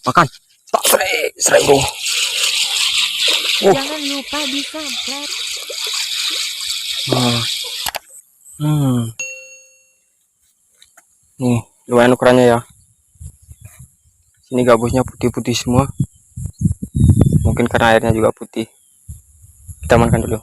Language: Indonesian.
Makan. Tak serai bro. Jangan lupa di subscribe. Nih, lumayan ukurannya ya. Sini gabusnya putih-putih semua. Mungkin karena airnya juga putih. Kita amankan dulu.